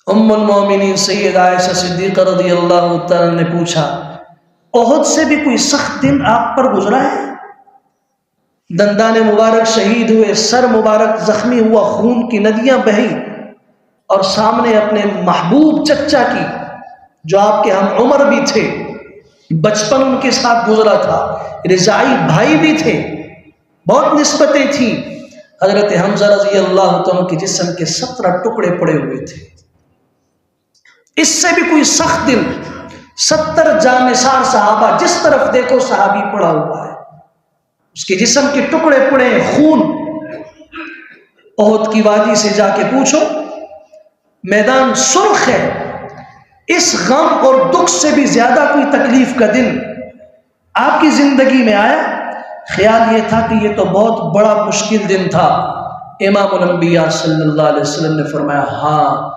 ام المومنین سید عائشہ صدیقہ رضی اللہ تعالیٰ نے پوچھا احد سے بھی کوئی سخت دن آپ پر گزرا ہے؟ دندان مبارک شہید ہوئے، سر مبارک زخمی ہوا، خون کی ندیاں بہی، اور سامنے اپنے محبوب چچا کی جو آپ کے ہم عمر بھی تھے، بچپن ان کے ساتھ گزرا تھا، رضاعی بھائی بھی تھے، بہت نسبتیں تھیں، حضرت حمزہ رضی اللہ تعالیٰ کے جسم کے 17 ٹکڑے پڑے ہوئے تھے۔ اس سے بھی کوئی سخت دن، 70 جانثار صحابہ، جس طرف دیکھو صحابی پڑا ہوا ہے، اس کے جسم کے ٹکڑے پڑے ہیں، خون۔ احد کی وادی سے جا کے پوچھو، میدان سرخ ہے۔ اس غم اور دکھ سے بھی زیادہ کوئی تکلیف کا دن آپ کی زندگی میں آیا؟ خیال یہ تھا کہ یہ تو بہت بڑا مشکل دن تھا۔ امام الانبیاء صلی اللہ علیہ وسلم نے فرمایا ہاں